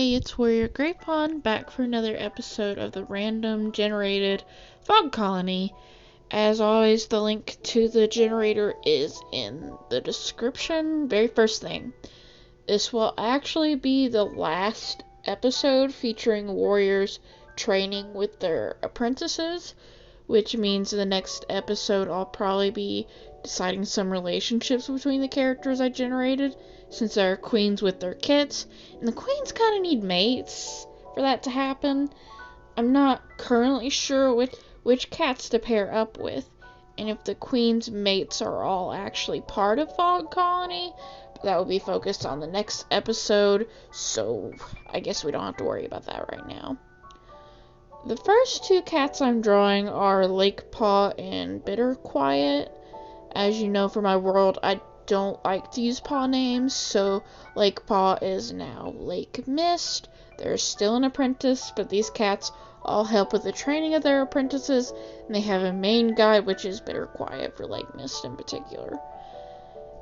Hey, it's Warrior Grapevine back for another episode of the random generated fog colony. As always, the link to the generator is in the description. Very first thing. This will actually be the last episode featuring warriors training with their apprentices, which means the next episode I'll probably be deciding some relationships between the characters I generated, since they're queens with their kits, and the queens kind of need mates for that to happen. I'm not currently sure which cats to pair up with, and if the queen's mates are all actually part of Fog Colony. That will be focused on the next episode, so I guess we don't have to worry about that right now. The first two cats I'm drawing are Lake Paw and Bitter Quiet. As you know from my world, I don't like to use paw names, so Lake Paw is now Lake Mist. They're still an apprentice, but these cats all help with the training of their apprentices, and they have a main guide, which is Bitter Quiet for Lake Mist in particular.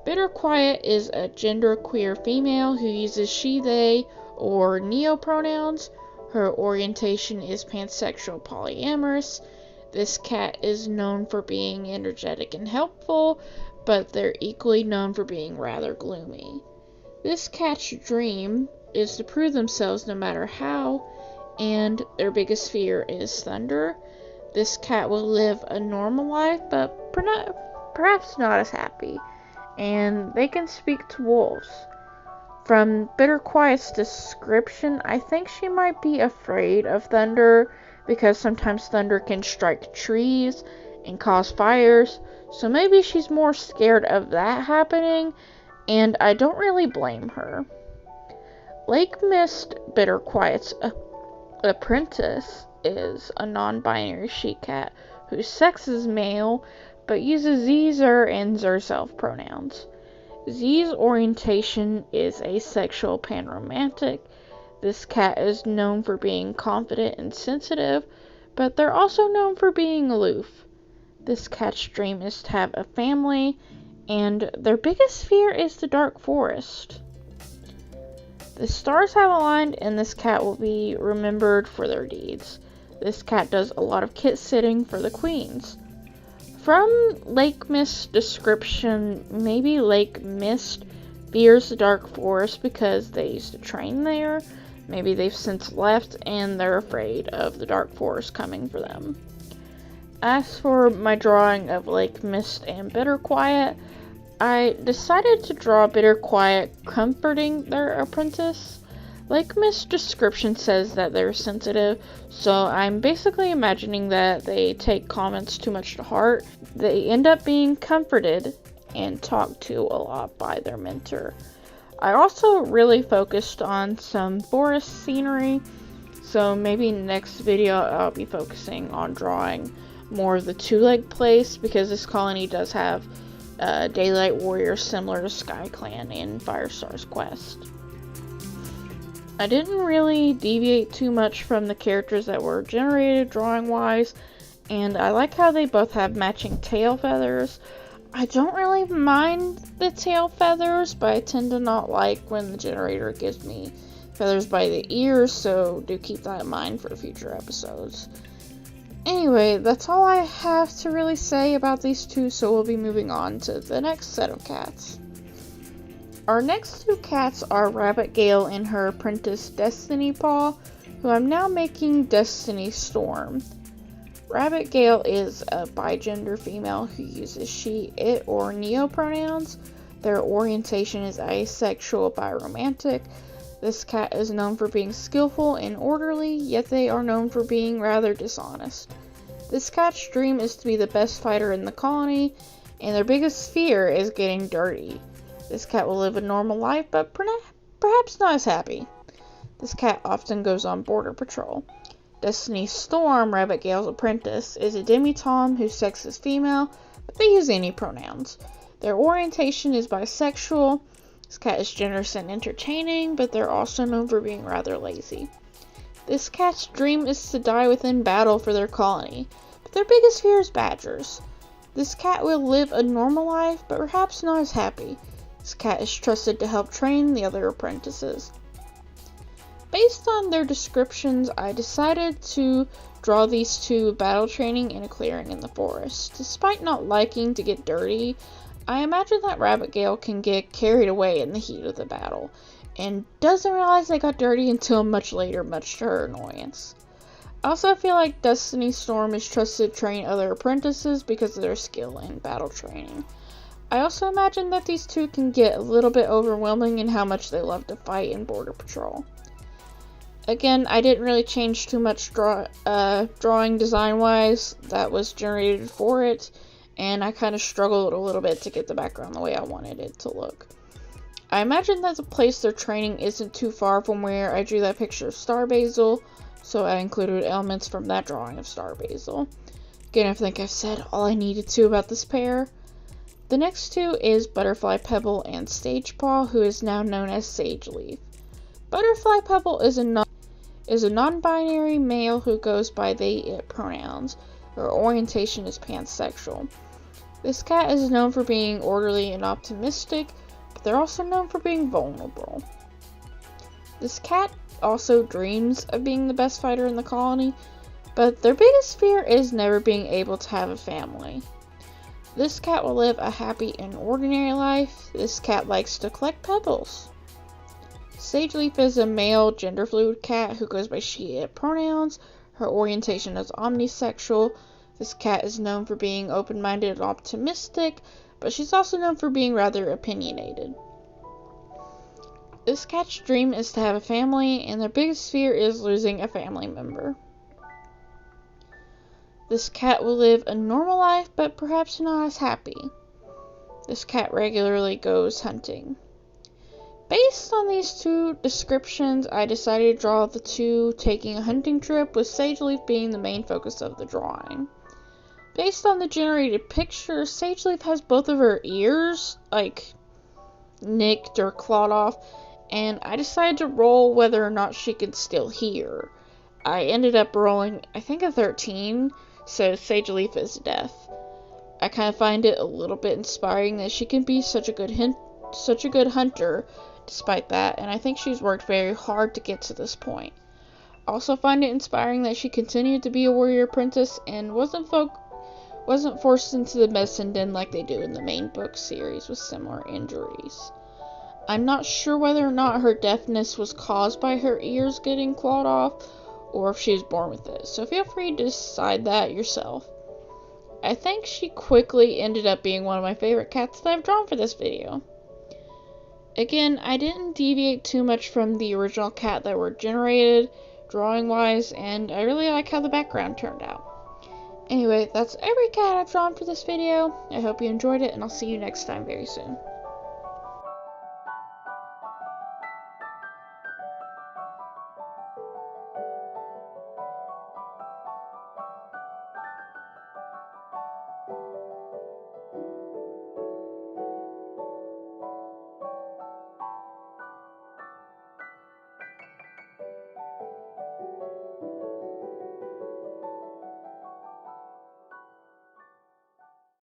Bitter Quiet is a genderqueer female who uses she, they, or neo-pronouns. Her orientation is pansexual polyamorous. This cat is known for being energetic and helpful, but they're equally known for being rather gloomy. This cat's dream is to prove themselves no matter how, and their biggest fear is thunder. This cat will live a normal life, but perhaps not as happy, and they can speak to wolves. From Bitter Quiet's description, I think she might be afraid of thunder, because sometimes thunder can strike trees and cause fires, so maybe she's more scared of that happening, and I don't really blame her. Lake Mist, Bitter Quiet's apprentice, is a non-binary she-cat whose sex is male, but uses ze, zer, and zerself pronouns. Z's orientation is asexual panromantic. This cat is known for being confident and sensitive, but they're also known for being aloof. This cat's dream is to have a family, and their biggest fear is the dark forest. The stars have aligned, and this cat will be remembered for their deeds. This cat does a lot of kit sitting for the queens. From Lake Mist's description, maybe Lake Mist fears the dark forest because they used to train there. Maybe they've since left and they're afraid of the dark forest coming for them. As for my drawing of Lake Mist and Bitter Quiet, I decided to draw Bitter Quiet comforting their apprentice. Lake Mist's description says that they're sensitive, so I'm basically imagining that they take comments too much to heart. They end up being comforted and talked to a lot by their mentor. I also really focused on some forest scenery, so maybe next video I'll be focusing on drawing more of the two-leg place, because this colony does have daylight warriors similar to Sky Clan in Firestar's Quest. I didn't really deviate too much from the characters that were generated drawing-wise, and I like how they both have matching tail feathers. I don't really mind the tail feathers, but I tend to not like when the generator gives me feathers by the ears, so do keep that in mind for future episodes. Anyway, that's all I have to really say about these two, so we'll be moving on to the next set of cats. Our next two cats are Rabbit Gale and her apprentice Destiny Paw, who I'm now making Destiny Storm. Rabbit Gale is a bigender female who uses she, it, or neo-pronouns. Their orientation is asexual biromantic. This cat is known for being skillful and orderly, yet they are known for being rather dishonest. This cat's dream is to be the best fighter in the colony, and their biggest fear is getting dirty. This cat will live a normal life, but perhaps not as happy. This cat often goes on border patrol. Destiny Storm, Rabbit Gale's apprentice, is a demi-tom whose sex is female, but they use any pronouns. Their orientation is bisexual. This cat is generous and entertaining, but they're also known for being rather lazy. This cat's dream is to die within battle for their colony, but their biggest fear is badgers. This cat will live a normal life, but perhaps not as happy. This cat is trusted to help train the other apprentices. Based on their descriptions, I decided to draw these two battle training in a clearing in the forest. Despite not liking to get dirty, I imagine that Rabbit Gale can get carried away in the heat of the battle, and doesn't realize they got dirty until much later, much to her annoyance. I also feel like Destiny Storm is trusted to train other apprentices because of their skill in battle training. I also imagine that these two can get a little bit overwhelming in how much they love to fight in border patrol. Again, I didn't really change too much drawing design-wise that was generated for it, and I kind of struggled a little bit to get the background the way I wanted it to look. I imagine that the place they're training isn't too far from where I drew that picture of Star Basil, so I included elements from that drawing of Star Basil. Again, I think I've said all I needed to about this pair. The next two is Butterfly Pebble and Sage Paw, who is now known as Sage Leaf. Butterfly Pebble is a non-binary male who goes by they/it pronouns. Her orientation is pansexual. This cat is known for being orderly and optimistic, but they're also known for being vulnerable. This cat also dreams of being the best fighter in the colony, but their biggest fear is never being able to have a family. This cat will live a happy and ordinary life. This cat likes to collect pebbles. Sageleaf is a male gender-fluid cat who goes by she/it pronouns. Her orientation is omnisexual. This cat is known for being open-minded and optimistic, but she's also known for being rather opinionated. This cat's dream is to have a family, and their biggest fear is losing a family member. This cat will live a normal life, but perhaps not as happy. This cat regularly goes hunting. Based on these two descriptions, I decided to draw the two taking a hunting trip, with Sageleaf being the main focus of the drawing. Based on the generated picture, Sageleaf has both of her ears, nicked or clawed off, and I decided to roll whether or not she could still hear. I ended up rolling, I think, a 13, so Sageleaf is deaf. I kind of find it a little bit inspiring that she can be such a good hunter despite that, and I think she's worked very hard to get to this point. I also find it inspiring that she continued to be a warrior apprentice and wasn't forced into the medicine den like they do in the main book series with similar injuries. I'm not sure whether or not her deafness was caused by her ears getting clawed off, or if she was born with it, so feel free to decide that yourself. I think she quickly ended up being one of my favorite cats that I've drawn for this video. Again, I didn't deviate too much from the original cat that were generated, drawing-wise, and I really like how the background turned out. Anyway, that's every cat I've drawn for this video. I hope you enjoyed it, and I'll see you next time very soon.